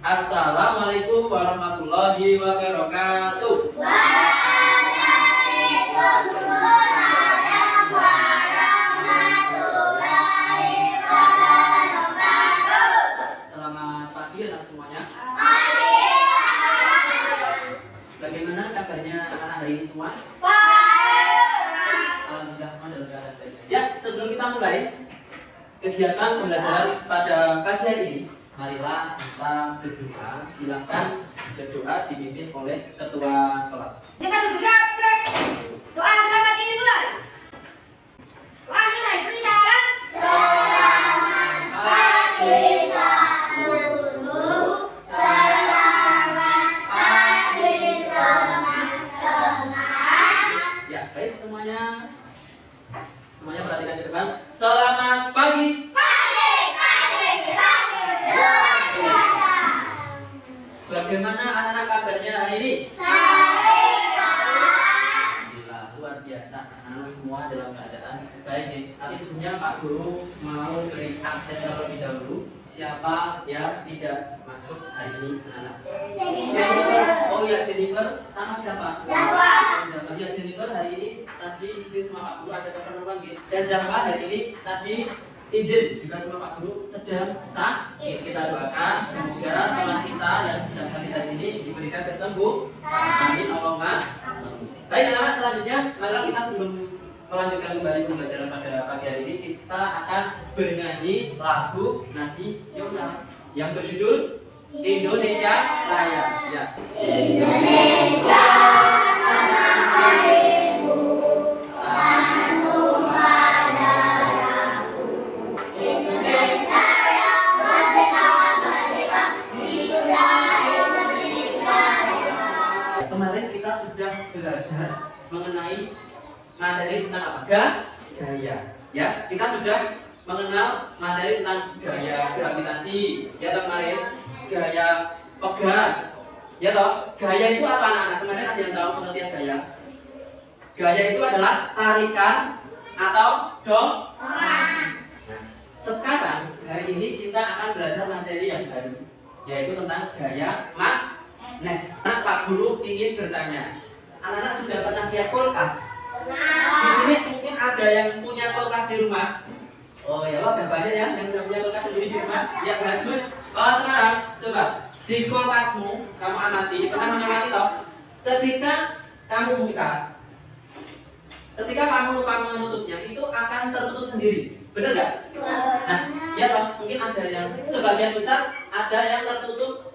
Assalamualaikum warahmatullahi wabarakatuh. Waalaikumsalam warahmatullahi wabarakatuh. Selamat pagi anak semuanya. Pagi. Bagaimana kabarnya anak-anak hari ini semua? Baik. Alhamdulillah semua dalam keadaan baik. Ya, sebelum kita mulai kegiatan pembelajaran pada pagi hari ini, marilah kita berdoa. Silakan berdoa dipimpin oleh ketua kelas. Kita duduk siapa? Doa selamat ini mulai. Doa selesai. Beri syarat. Selamat pagi Pak Guru. Selamat pagi teman-teman. Ya, baik semuanya. Semuanya perhatikan ke depan. Selamat pagi. Luar biasa. Bagaimana anak-anak kabarnya hari ini? Baik, Pak. Alhamdulillah, luar biasa. Anak-anak semua dalam keadaan baik ya. Tapi sebelumnya Pak Guru mau beri absen terlebih dahulu. Siapa yang tidak masuk hari ini anak? Jennifer. Oh iya, Jennifer sama siapa? Siapa? Siapa? Ya, Jennifer hari ini tadi izin sama Pak Guru ada keperluan gitu. Dan Java hari ini tadi izin juga sama Pak Guru sedang sakit. Kita doakan semoga teman kita yang sedang sakit hari ini diberikan kesembuhan. Amin Allahumma. Baik anak-anak, selanjutnya marilah kita sebelum melanjutkan kembali pembelajaran pada pagi hari ini, kita akan bernyanyi lagu nasional yang berjudul Indonesia Raya. Ya. Indonesia tanah airku, tanah tumpah darahku. Indonesia yang merdeka, merdeka, hiduplah Indonesia Raya. Kemarin kita sudah belajar mengenai materi tentang apa? Gaya. Ya, kita sudah mengenal materi tentang gaya gravitasi. Ya, kemarin gaya pegas. Ya toh, gaya itu apa anak-anak? Kemarin ada yang tahu pengertian gaya? Gaya itu adalah tarikan atau dorongan. Sekarang hari ini kita akan belajar materi yang baru, yaitu tentang gaya magnet. Nah, Pak Guru ingin bertanya, anak-anak sudah pernah lihat kulkas? Di sini mungkin ada yang punya kulkas di rumah. Oh ya, ada banyak ya yang sudah punya kulkas sendiri di rumah. Ya bagus. Sekarang coba di kulkasmu kamu amati, pernah mengamati toh? Ketika kamu buka, ketika kamu lupa menutupnya, itu akan tertutup sendiri. Benar nggak? Nah, ya toh, mungkin ada yang sebagian besar ada yang tertutup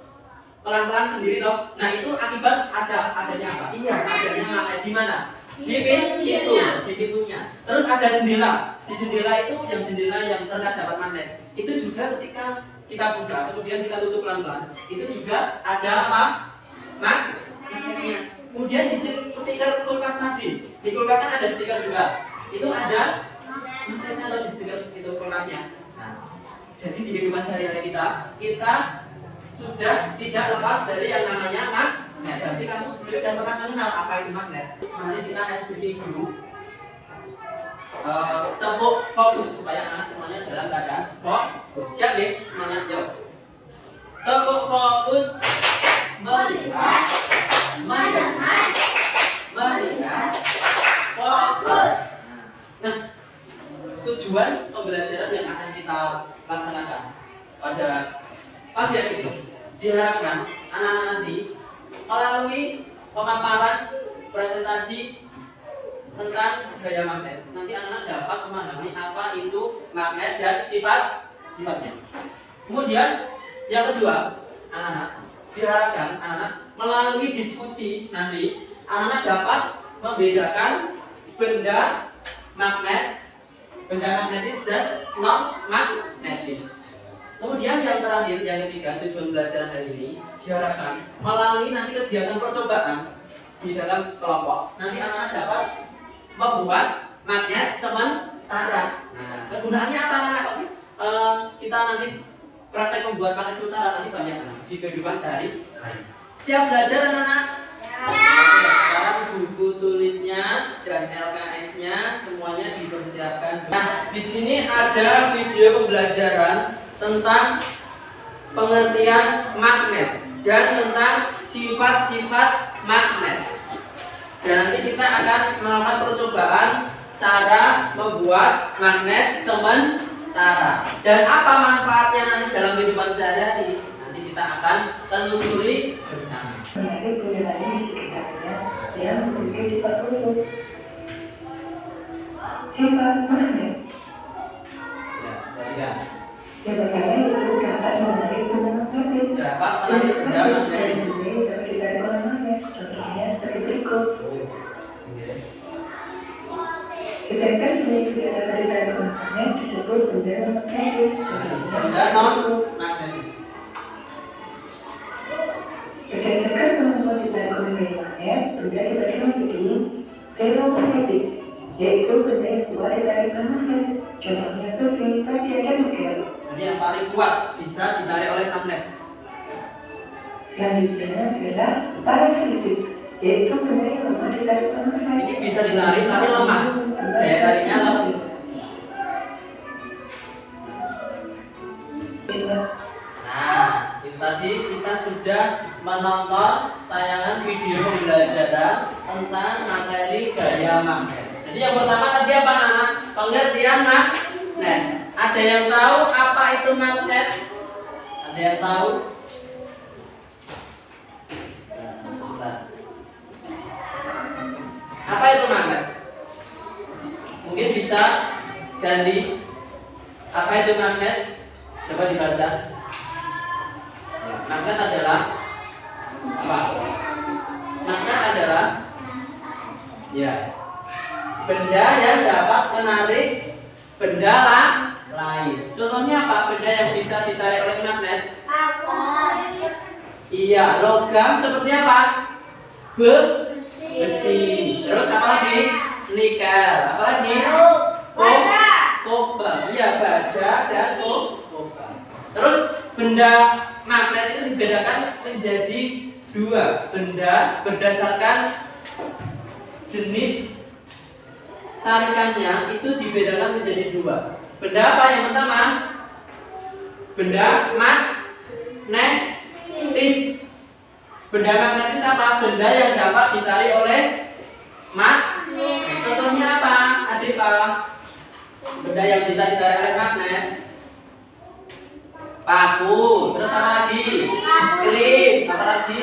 pelan-pelan sendiri toh. Nah, itu akibat adanya apa? Iya, adanya magnet di mana? Di pintu, di pintunya. Terus ada jendela. Di jendela itu yang jendela yang terdapat magnet. Itu juga ketika kita buka, kemudian kita tutup pelan-pelan, itu juga ada apa? Magnetnya. Kemudian di stiker kulkas tadi, di kulkas kan ada stiker juga. Itu ada magnetnya atau di stiker itu kulkasnya. Nah, jadi di kehidupan sehari-hari kita sudah tidak lepas dari yang namanya magnet. Berarti kamu sebenarnya sudah pernah mengenal apa itu magnet. Mari kita SPT dulu. Tepuk fokus supaya anak semuanya dalam keadaan fokus. Siap ya semuanya? Yuk. Tepuk fokus. Melihat. Mendengar. Melihat. Fokus. Nah, tujuan pembelajaran yang akan kita laksanakan pada pagi hari ini diharapkan anak-anak nanti melalui pemaparan presentasi tentang gaya magnet. Nanti anak-anak dapat memahami apa itu magnet dan sifatnya. Kemudian yang kedua, anak-anak diharapkan anak-anak melalui diskusi nanti anak-anak dapat membedakan benda magnetis dan non magnetis. Kemudian yang terakhir, yang ketiga, tujuan pembelajaran hari ini diharapkan melalui nanti kegiatan percobaan di dalam kelompok. Nanti anak-anak dapat membuat magnet sementara. Nah, kegunaannya apa anak-anak? Kita nanti praktek membuat magnet sementara nanti banyak di kehidupan sehari-hari. Siap belajar anak-anak? Ya. Oke, sekarang buku tulisnya dan LKS-nya semuanya dipersiapkan. Nah, di sini ada video pembelajaran tentang pengertian magnet dan tentang sifat-sifat magnet. Dan nanti kita akan melakukan percobaan cara membuat magnet sementara. Dan apa manfaatnya nanti dalam kehidupan sehari-hari? Nanti kita akan telusuri bersama. Menarik perbedaan di sekitarnya yang memiliki sifat khusus. Sifat magnet Ya, perhatikan. jabatannya itu dapat menarik benda magnetis. Dapat menarik benda magnetis. Dapat ditarik oleh magnet. Contohnya seperti berikut. Sedangkan benda yang tidak dapat ditarik oleh magnet disebut benda magnetis. Benda non magnetis. Berdasarkan kemampuan ditarik oleh gaya magnet, benda dibagi menjadi ferromagnetik, yaitu benda yang kuat ditarik oleh magnet. Contohnya besi, baja, dan nikel. Jadi yang paling kuat bisa ditarik oleh magnet. Selanjutnya adalah parafilitik, yaitu benda yang lemah ditarik oleh magnet. Ini bisa ditarik tapi lemah. Daya tariknya lemah. Nah, itu tadi kita sudah menonton tayangan video pembelajaran tentang materi gaya magnet. Jadi yang pertama tadi apa anak? Pengertian magnet. Ada yang tahu apa itu magnet? Ada yang tahu? Nah, sebentar. Apa itu magnet? Mungkin bisa ganti. Apa itu magnet? Coba dibaca. Magnet adalah apa? Magnet adalah ya benda yang dapat menarik benda lain. Contohnya apa? Benda yang bisa ditarik oleh magnet? Iya, logam seperti apa? Besi. Terus apa lagi? Nikel. Apa lagi? Kobalt. Iya, baja dan kobalt. Terus benda magnet itu dibedakan menjadi dua. Benda berdasarkan jenis tarikannya itu dibedakan menjadi dua. Benda apa yang pertama? Benda magnetis. Benda magnetis apa? Benda yang dapat ditarik oleh magnet. Contohnya apa? Adik Pak? Benda yang bisa ditarik oleh magnet. Paku. Terus apa lagi? Klip. Apa lagi?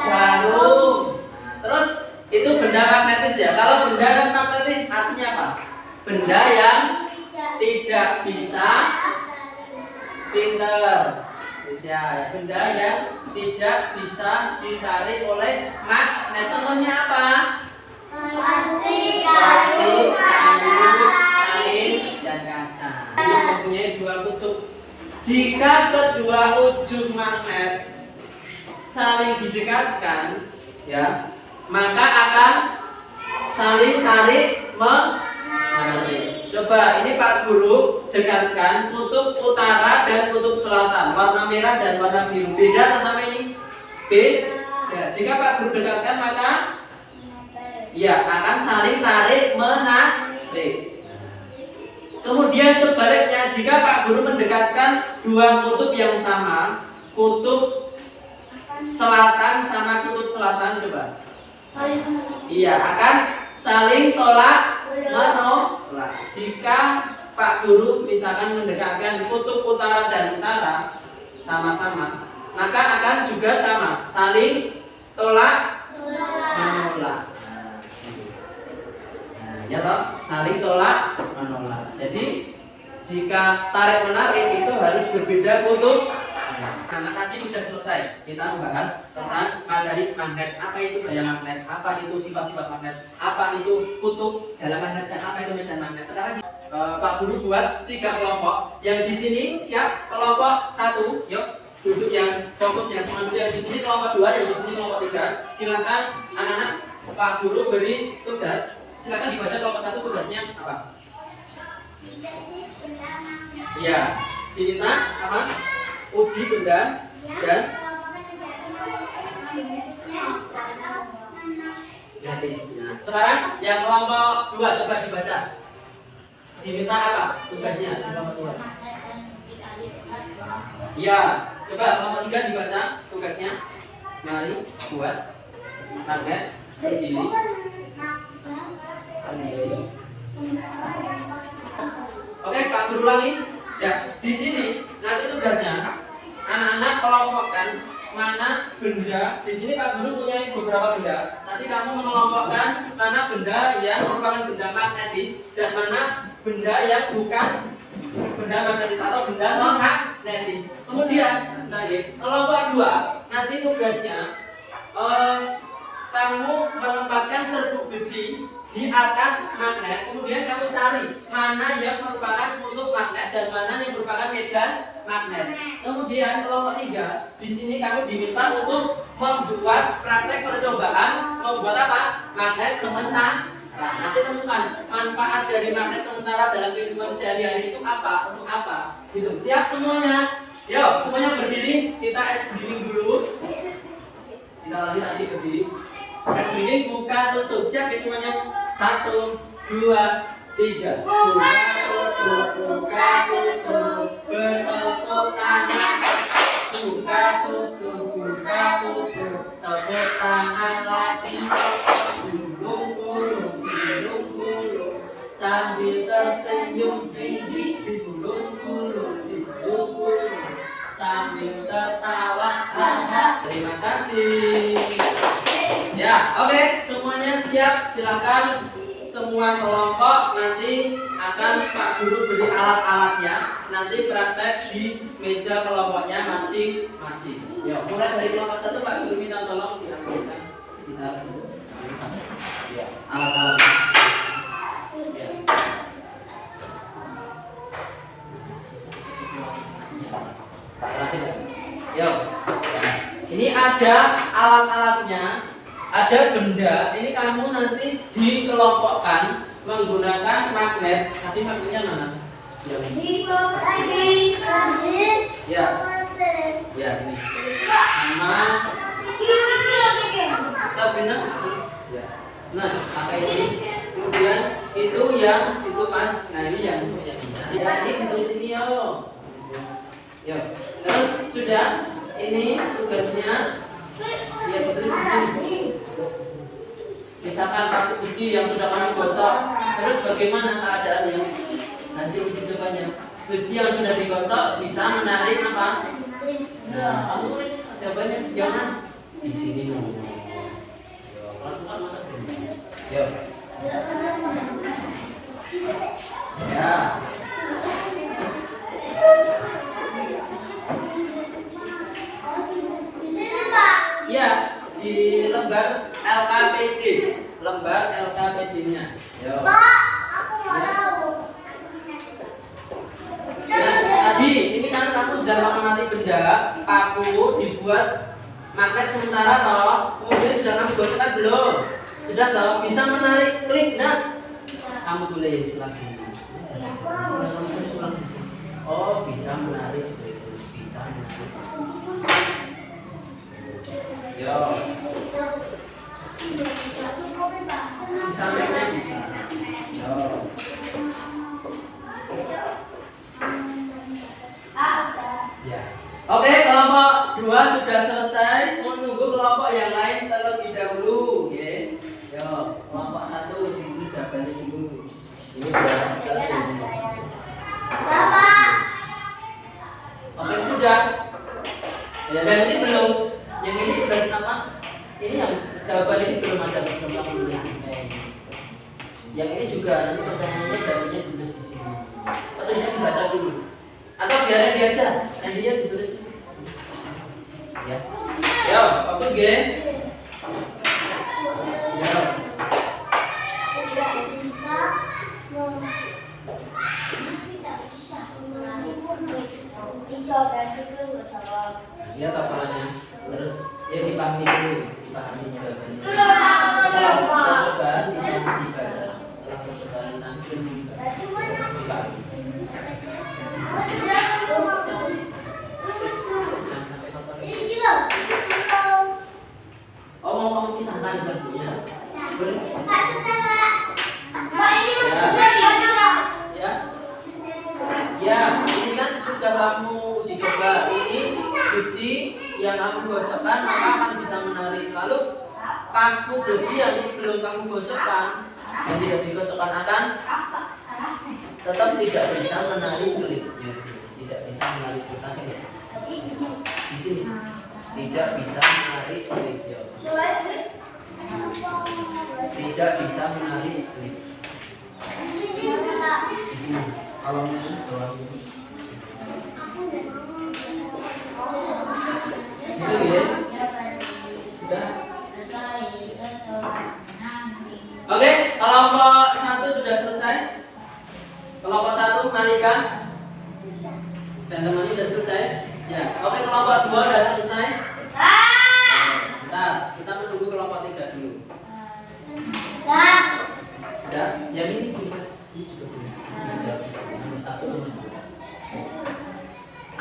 Jarum. Terus itu benda magnetis ya. Kalau benda non magnetis artinya apa? Benda yang tidak bisa pinter. Ya, benda yang tidak bisa ditarik oleh magnet. Contohnya apa? Plastik, kayu, kain, dan kaca. Ini mempunyai dua kutub. Jika kedua ujung magnet saling didekatkan, ya, maka akan saling tarik menarik. Coba ini Pak Guru dekatkan kutub utara dan kutub selatan, warna merah dan warna biru. Beda atau sama ini? Beda. Jika Pak Guru dekatkan maka ya akan saling tarik menarik. Kemudian sebaliknya, jika Pak Guru mendekatkan dua kutub yang sama, kutub selatan sama kutub selatan, coba. Iya, akan saling tolak menolak. Jika Pak Guru misalkan mendekatkan kutub utara dan utara sama-sama, maka akan juga sama, saling tolak menolak. Ya toh, saling tolak menolak. Jadi jika tarik menarik itu harus berbeda kutub. Nah, tadi sudah selesai kita membahas tentang materi magnet. Apa itu gaya magnet? Apa itu sifat-sifat magnet? Apa itu kutub dalam magnet dan apa itu medan magnet? Sekarang Pak Guru buat 3 kelompok. Yang di sini siap kelompok 1, yuk duduk yang fokusnya sama dulu. Yang di sini kelompok 2, yang di sini kelompok 3. Silakan anak-anak Pak Guru beri tugas. Silakan dibaca kelompok 1 tugasnya apa? Iya, diminta apa? Uji benda dan magnetis. Nah, sekarang yang kelompok 2 coba dibaca. Diminta apa tugasnya di kelompok 2? Iya, Coba kelompok 3 dibaca tugasnya. Mari buat magnet sendiri. Oke, Pak Guru ulangi. Ya, di sini nanti tugasnya anak-anak kelompokkan mana benda. Di sini Pak Guru punya beberapa benda. Nanti kamu mengelompokkan mana benda yang merupakan benda magnetis dan mana benda yang bukan benda magnetis atau benda non magnetis. Kemudian tadi kelompok 2 nanti tugasnya kamu menempatkan serbuk besi di atas magnet, kemudian kamu cari mana yang merupakan kutub magnet dan mana yang merupakan medan magnet. Kemudian kelompok 3 di sini kamu diminta untuk membuat praktek percobaan membuat apa? Magnet sementara. Nanti temukan manfaat dari magnet sementara dalam kehidupan sehari-hari itu apa? Untuk apa? Gitu. Siap semuanya? Yuk, semuanya berdiri. Kita S-breathing dulu. Kita lagi tadi berdiri. S-breathing buka tutup. Siap ya semuanya? 1, 2, 3. Buka tutup, buka tutup. Bertepuk tangan. Buka tutup, buka tutup. Tepuk tangan lagi. Gulung-gulung sambil tersenyum, digulung-gulung sambil tertawa. Terima kasih. Ya, oke, semuanya siap. Silakan semua kelompok nanti akan Pak Guru beri alat-alatnya. Nanti praktek di meja kelompoknya masing-masing. Yuk, mulai dari kelompok 1 Pak Guru minta tolong diambilkan. Kita harus ya, alat-alatnya. Ya. Yuk. Ya. Ini ada alat-alatnya, ada benda. Ini kamu nanti dikelompokkan menggunakan magnet. Tadi magnetnya mana? Ya. Ya. Ya, ini. Sama Sabrina. Ya. Nah, pakai ini. Kemudian itu yang situ pas. Nah, ini yang ini. Ya, ini ditulis sini yo. Ya. Terus sudah. Ini tugasnya. Ya, ditulis di sini. Misalkan pakai besi yang sudah kamu gosok, terus bagaimana keadaannya? Hasil uji cobanya. Besi yang sudah digosok bisa menarik apa? Nah, kamu tulis jawabannya jangan di sini dulu. Langsung masuk dulu. Yuk. Ya. Ya, di lembar LKPD, lembar LKPD-nya. Pak, aku mau tahu. Nah, tadi ini kan kamu sudah mengamati benda, paku dibuat magnet sementara toh. Kemudian sudah kamu gosokkan belum? Sudah toh, bisa menarik klik. Nah, kamu tulis lagi. Oh, bisa menarik klik, bisa menarik. Yo. Disampaikan bisa. Yo. Ya. Oke, kelompok 2 sudah selesai. Menunggu kelompok yang lain terlebih dahulu, oke. Yo, kelompok 1 dulu jawabannya dulu. Ini biar sekali. Bapak. Oke, sudah. Ya, dan ini belum. Yang ini bukan apa? Ini yang jawaban ini belum ada, belum kamu tulis ini. Yang ini juga nanti pertanyaannya jawabannya ditulis di sini. Atau ini dibaca dulu. Atau biarin dia aja, dan dia ditulis. Ya. Yo, fokus ge. Yo. Tidak bisa dicoba dulu jawab. Lihat hafalannya. Terus ya dipahami dulu, dipahami jawabannya. Setelah percobaan dibaca. Setelah percobaan nanti terus dipahami. Jangan sampai hafal. Oh, mau kamu pisahkan serbuknya? Boleh? Ya, ini kan sudah kamu uji coba. Ini besi yang kamu gosokkan maka akan bisa menarik. Lalu paku besi yang belum kamu gosokkan, yang tidak digosokkan akan tetap tidak bisa menarik klip. Ya, tidak bisa menarik klip. Di sini tidak bisa menarik klip. Ya. Tidak bisa menarik klip. Di sini kalau ini bawah ini. Itu ya. Sudah. Oke, kelompok 1 sudah selesai. Kelompok 1 Malika dan temannya sudah selesai. Ya, oke, kelompok 2 sudah selesai. Bentar, kita menunggu kelompok 3 dulu. Sudah, yang ini juga boleh. Nomor 1, nomor 1.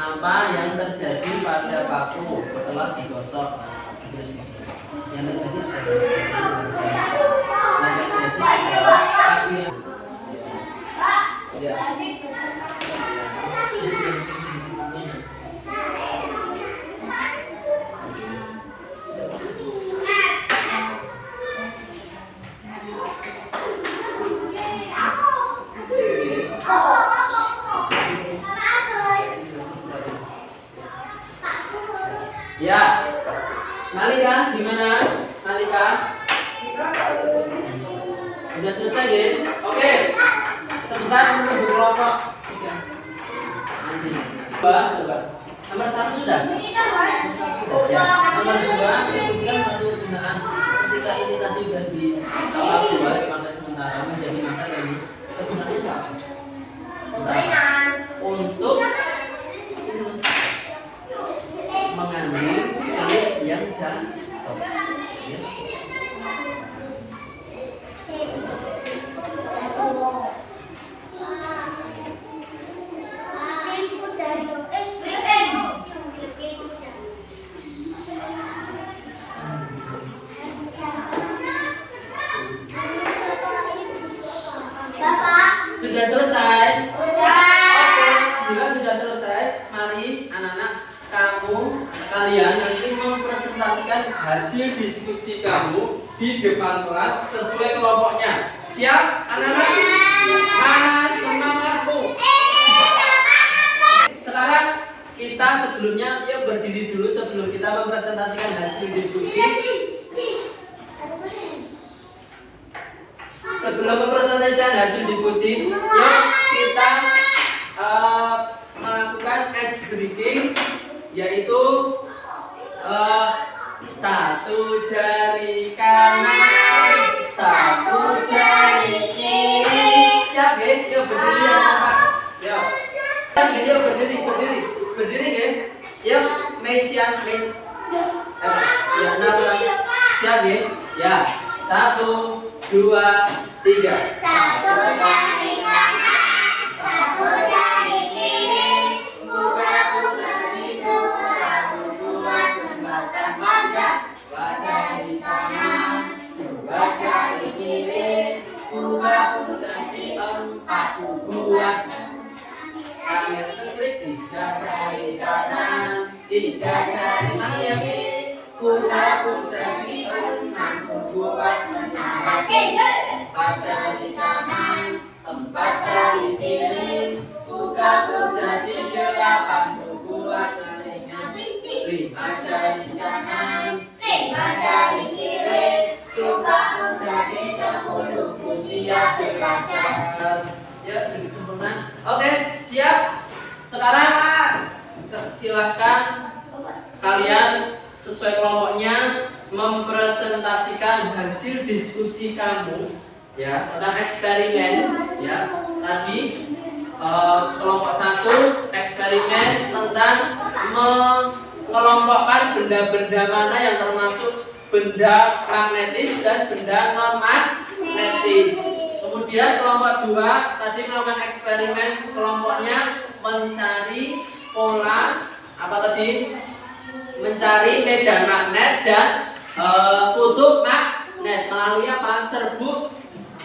Apa yang terjadi pada paku setelah digosok? Terus di sini. Yang terjadi adalah paku yang ya. Ya, Malika, gimana? Malika? Sudah selesai ya? Oke. Sebentar menunggu kelompok 3. Nanti. Coba. Nomor 1 sudah? Ya. Nomor 2 sebutkan satu penggunaan ketika ini tadi sudah buat magnet sementara menjadi magnet ini. Kegunaannya apa? Untuk mengambil klip yang jatuh. Ya. Sudah selesai? Oke, jika sudah selesai, mari anak-anak kalian nanti mempresentasikan hasil diskusi kamu di depan kelas sesuai kelompoknya. Siap, anak-anak? Mana semangatmu? Sekarang kita sebelumnya yuk berdiri dulu sebelum kita mempresentasikan hasil diskusi. Sebelum mempresentasikan hasil diskusi, yuk kita melakukan ice breaking, yaitu satu jari kanan, satu jari kiri. Siap ya? Yuk berdiri yang kompak. Yuk. Siap ya? Yuk berdiri ya? Yuk, siap, ya, siap ya? Ya, 1, 2, 3. Satu jari kanan, satu jari kiri, buka jari dua, buat jembatan panjang. Dua jari kanan, dua jari kiri, buka jari 4 buat. Tangan seklik, 3 jari kanan, 3 jari kiri, buka jari 6 buat menara tinggi. 4 jari kanan, 4 jari kiri, buka jari 8 buat telinga. 5 jari kanan, 5 jari kiri, buka jari 10 siap belajar. Ya, duduk sempurna. Oke, siap. Sekarang silahkan kalian sesuai kelompoknya mempresentasikan hasil diskusi kamu ya tentang eksperimen ya. Tadi kelompok 1 eksperimen tentang mengelompokkan benda-benda mana yang termasuk benda magnetis dan benda non magnetis. Kemudian kelompok 2 tadi melakukan eksperimen, kelompoknya mencari pola apa tadi? Mencari medan magnet dan kutub magnet melalui apa? Serbuk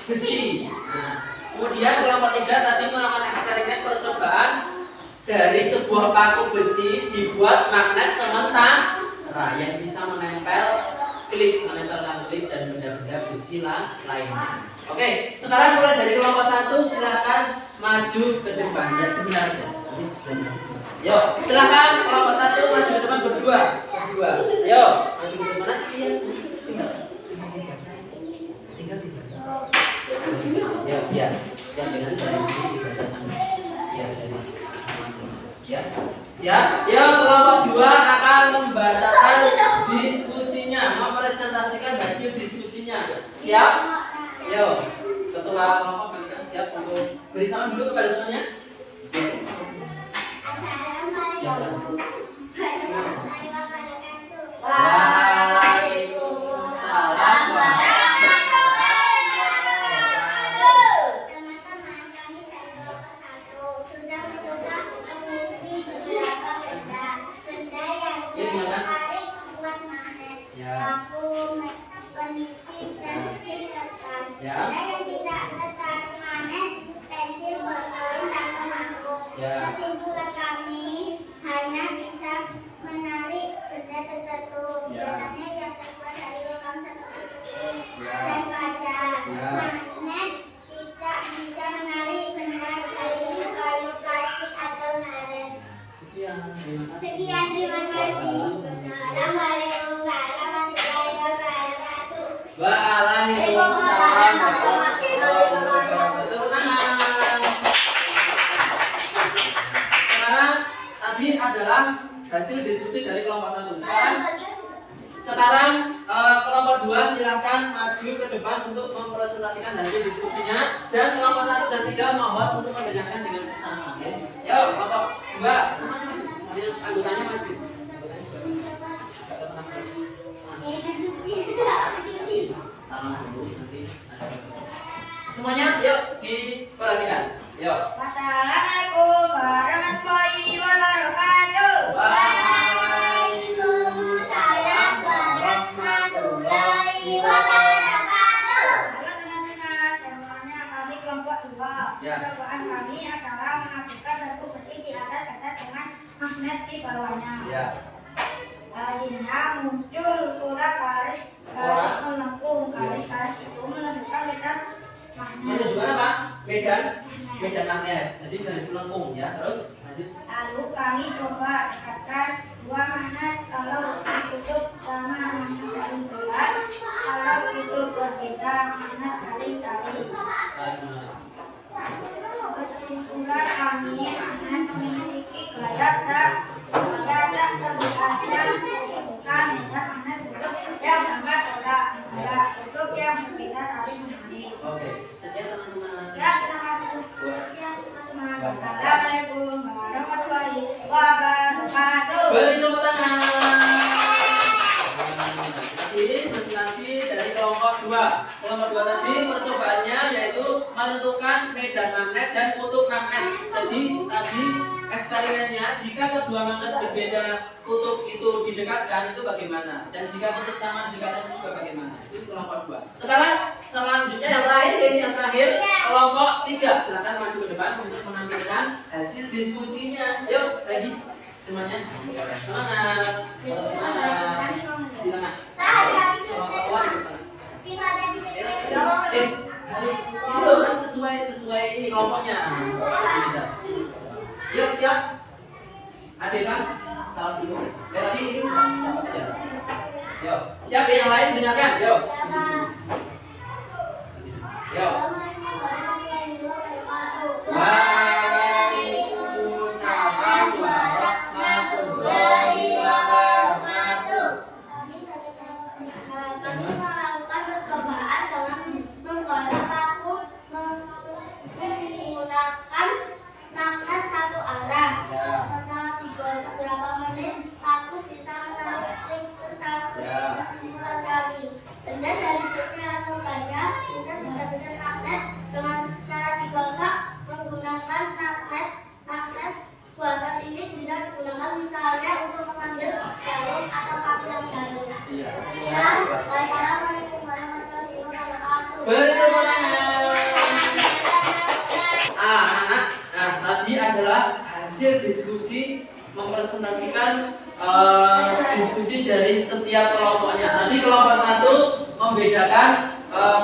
besi. Nah, kemudian kelompok 3 tadi melakukan eksperimen percobaan dari sebuah paku besi dibuat magnet sementara sutra yang bisa menempelkan klip dan benda-benda besi lainnya. Oke, sekarang mulai dari kelompok 1 silahkan maju ke depan. Ya, sebentar aja. Yo, silahkan kelompok 1 maju ke depan berdua. Yo, maju ke depan aja. Tinggal dibaca. Ya, biar siap dengan dari sini dibaca sama. Ya, dari sama. Ya. Siap. Yo, kelompok 2 akan membacakan diskusinya, mempresentasikan hasil diskusinya. Siap? Yo, ketua kelompok berikan siap untuk beri salam dulu kepada temannya. Waalaikumsalam warahmatullahi wabarakatuh. Teman-teman, kami dari kelompok 1 sudah mencoba menguji beberapa benda yang menarik membuat magnet, paku, peniti, dan kertas. Benda yang tidak tertarik magnet, pensil, berkain, dan pemangku. Kesimpulan kami hanya bisa menarik benda tertentu, biasanya yang terbuat dari logam seperti besi dan kaca. Magnet tidak bisa menarik benda dari kayu, plastik, atau karet. Sekian, terima kasih. Assalamualaikum warahmatullahi wabarakatuh. Waalaikumsalam warahmatullahi wabarakatuh. Tepuk tangan. Sekarang tadi adalah hasil diskusi dari kelompok 1. Sekarang kelompok 2 silahkan maju ke depan untuk mempresentasikan hasil diskusinya, dan kelompok 1 dan 3 mohon untuk mendengarkan dengan sesama. Yo, kelompok 2 semuanya maju. Semuanya anggotanya maju. Salam dulu nanti ada. Semuanya yuk diperhatikan. Yuk. Wassalamualaikum warahmatullahi wabarakatuh. Waalaikumsalam warahmatullahi wabarakatuh. Halo teman-teman, semuanya kami kelompok 2. Percobaan kami adalah mengajukan satu besi di atas kertas dengan magnet di bawahnya. Hasilnya muncul garis melengkung. Garis-garis itu menunjukkan medan magnet. Menunjukkan apa? Medan magnet. Jadi garis melengkung ya. Terus lanjut. Lalu kami coba dekatkan dua magnet. Kalau ditutup sama magnet saling berat, kalau ditutup berbeda magnet saling tarik. Kesimpulan kami, magnet memiliki gaya tak terlihatnya, bukan medan magnet kutub yang sama berat, kutub yang berbeda tarik menarik. Oke, sekian teman-teman. Ya, terima kasih. Sekian teman-teman. Wassalamualaikum warahmatullahi wabarakatuh. Beri tepuk tangan. Ini presentasi dari kelompok 2. Kelompok 2 tadi percobaannya yaitu menentukan medan magnet dan kutub magnet. Jadi tadi eksperimennya, jika kedua magnet berbeda kutub itu didekatkan itu bagaimana, dan jika kutub sama didekatkan itu juga bagaimana. Itu kelompok 2. Sekarang selanjutnya yang terakhir kelompok 3. Silakan maju ke depan untuk menampilkan hasil diskusinya. Yuk, ready? Semuanya semangat. Tetap semangat. Di tengah. Kelompok 1 di tengah. Harus ini loh kan sesuai ini kelompoknya. Yuk, siap. Ada kan? Salam dulu. Tadi ini dapat aja. Yuk, siap yang lain dengarkan. Yuk. Yuk. Waalaikumsalam warahmatullahi wabarakatuh. Kami melakukan percobaan dengan menggosok paku menggunakan magnet satu arah. Setelah digosok berapa menit, paku bisa menarik kertas. Kesimpulan kami, benda dari besi atau baja bisa dijadikan magnet dengan cara digosok menggunakan magnet. Buatan ini bisa digunakan misalnya untuk mengambil jarum atau paku yang jatuh. Sekian, wassalamualaikum warahmatullahi wabarakatuh. Beri tepuk tangan. Anak-anak, nah tadi adalah hasil diskusi mempresentasikan diskusi dari setiap kelompoknya. Tadi kelompok 1 membedakan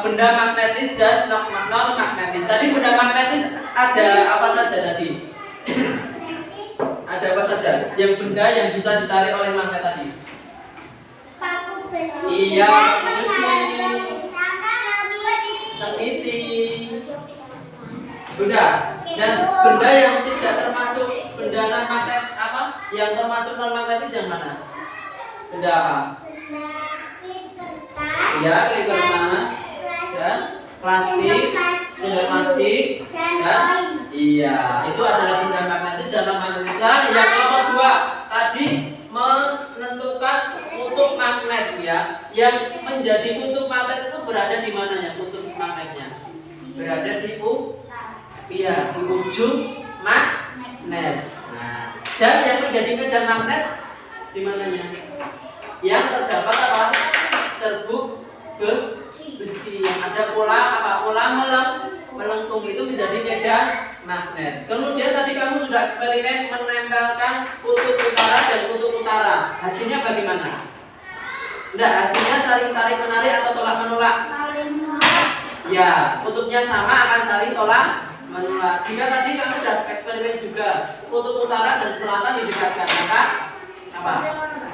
benda magnetis dan non magnetis. Tadi benda magnetis ada apa saja tadi? Ada apa saja? Yang benda yang bisa ditarik oleh magnet tadi? Paku besi. Iya, paku besi. Sama Seliti. Udah. Dan benda yang tidak termasuk benda non magnet apa? Yang termasuk non magnetis yang mana? Benda apa? Iya, klip kertas. Ya, plastik, sendok plastik, dan iya, itu adalah benda magnetis dan non magnetis. Nah, yang kelompok 2 tadi menentukan kutub magnet ya. Yang menjadi kutub magnet itu berada di mananya? Kutub magnetnya berada di iya, di ujung magnet. Nah, dan yang menjadi medan magnet di mananya? Yang terdapat apa? Serbuk besi yang ada pola apa? Pola melengkung itu menjadi medan magnet. Kemudian tadi kamu sudah eksperimen menempelkan kutub utara dan kutub utara. Hasilnya bagaimana? Enggak, hasilnya saling tarik menarik atau tolak menolak? Ya, kutubnya sama akan saling tolak menolak. Jika tadi kamu sudah eksperimen juga kutub utara dan selatan didekatkan, maka apa?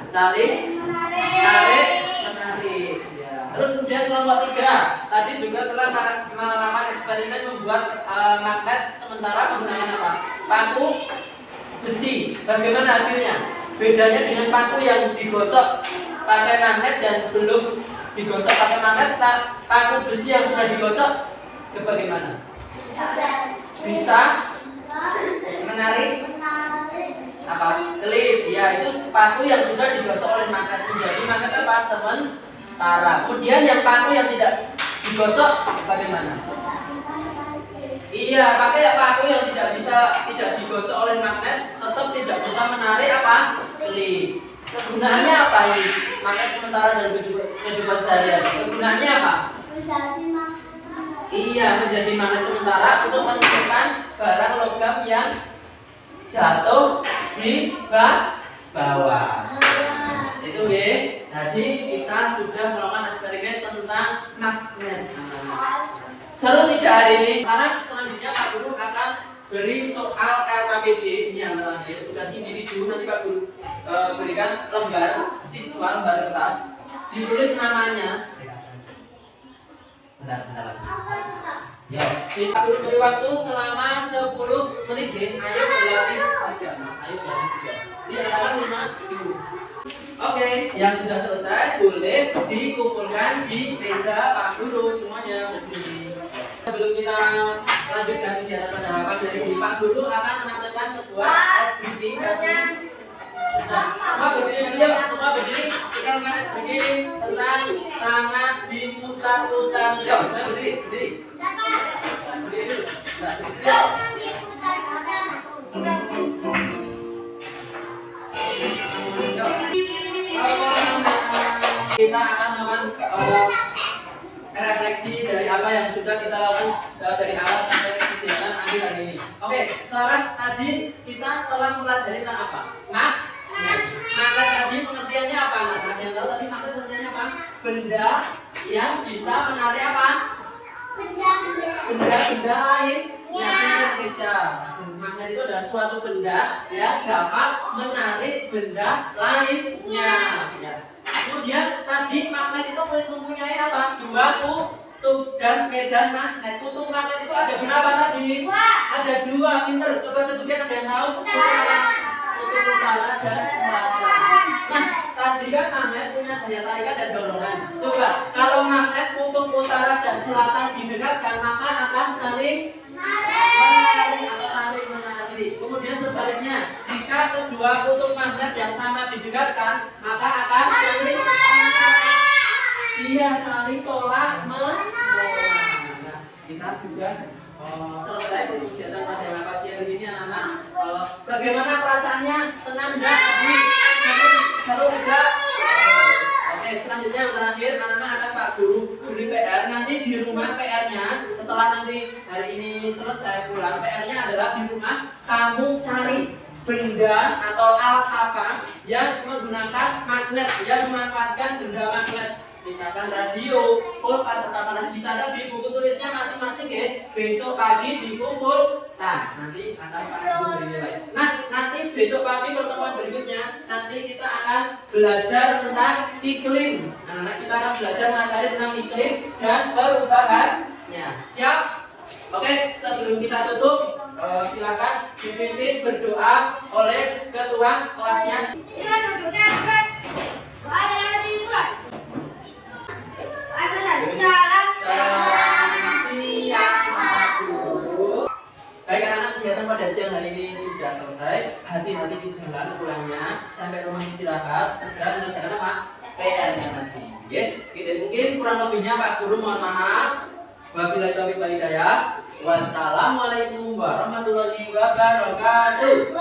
Saling tarik menarik. Ya. Terus kemudian kelompok 3 tadi juga telah melakukan eksperimen membuat magnet sementara menggunakan apa? Paku besi. Bagaimana hasilnya? Bedanya dengan paku yang digosok pakai magnet dan belum digosok pakai magnet, paku besi yang sudah digosok bagaimana? Bisa menarik apa? Klip. Ya, itu paku yang sudah digosok oleh magnet menjadi magnet apa? Sementara. Kemudian yang paku yang tidak digosok bagaimana? Iya, pakai paku yang tidak digosok oleh magnet tetap tidak bisa menarik apa? Klip. Kegunaannya apa ini? Magnet sementara dan kehidupan sehari-hari. Kegunaannya apa? Iya, menjadi magnet sementara untuk menentukan barang logam yang jatuh di bawah. Itu ya. Tadi kita sudah melakukan eksperimen tentang magnet. Seru tidak hari ini? Karena selanjutnya Pak Guru akan beri soal LKPD ini yang terakhir, tugas individu. Nanti Pak Guru berikan lembar siswa, lembar kertas, ditulis namanya. Bentar. Ya, kita dulu beri waktu selama 10 menit deh. Ayo berlatih 3. Ayo berlatih 3. Diadakan 5 dulu. Oke, yang sudah selesai boleh dikumpulkan di meja Pak Guru semuanya berdiri. Sebelum kita lanjutkan kegiatan pada pagi hari ini, Pak Guru akan menampilkan sebuah SBG bagi semua berdiri dulu ya, semua berdiri. Kita akan SBG tentang tangan diputar-putar. Ya, semua berdiri. Berdiri dulu. Kita akan melakukan refleksi dari apa yang sudah kita lakukan dari awal sampai kegiatan akhir hari ini. Oke, sekarang tadi kita telah mempelajari tentang apa? Magnet tadi pengertiannya apa? Magnet yang tahu tadi magnet pengertiannya apa? Benda yang bisa menarik apa? Benda-benda lain yang Indonesia. Magnet itu adalah suatu benda yang dapat menarik benda lainnya. Ya. Kemudian tadi magnet itu mempunyai apa? 2 kutub dan medan magnet. Kutub magnet itu ada berapa tadi? Ada 2. Pinter. Coba sebutkan, ada yang tahu? Kutub utara dan selatan. Nah, tadi kan magnet punya daya tarikan dan dorongan. Coba kalau magnet kutub utara dan selatan didekatkan, maka akan saling menarik atau tarik-menarik. Kemudian sebaliknya, jika kedua kutub magnet yang sama didekatkan, maka akan saling saling tolak menolak. Nah, kita sudah selesai kegiatan pada pagi hari ini, anak-anak. Bagaimana perasaannya? Senang enggak? Seru tidak? Oke, selanjutnya yang terakhir, anak-anak akan Pak Guru beri PR. Nanti di rumah PR-nya, setelah nanti hari ini selesai pulang, PR-nya adalah di rumah kamu cari benda atau alat apa yang menggunakan magnet, yang memanfaatkan benda magnet. Misalkan radio, kulkas atau apa, dicatat di buku tulisnya masing-masing ya. Besok pagi dikumpulkan. Nanti akan Pak Guru beri nilai. Nah, nanti besok pagi pertemuan berikutnya nanti kita akan belajar tentang iklim. Anak-anak kita akan belajar materi tentang iklim dan perubahannya. Siap? Oke, sebelum kita tutup, silakan dipimpin berdoa oleh ketua kelasnya. Dengan duduknya Fred. Ada yang dimulai. Salam. Siang Pak Guru. Baik anak-anak, kegiatan pada siang hari ini sudah selesai. Hati-hati di jalan pulangnya, sampai rumah istirahat, segera mengerjakan apa? PR-nya nanti. Mungkin kurang lebihnya Pak Guru mohon maaf. Wabillahi taufiq wal hidayah. Wassalamualaikum warahmatullahi wabarakatuh.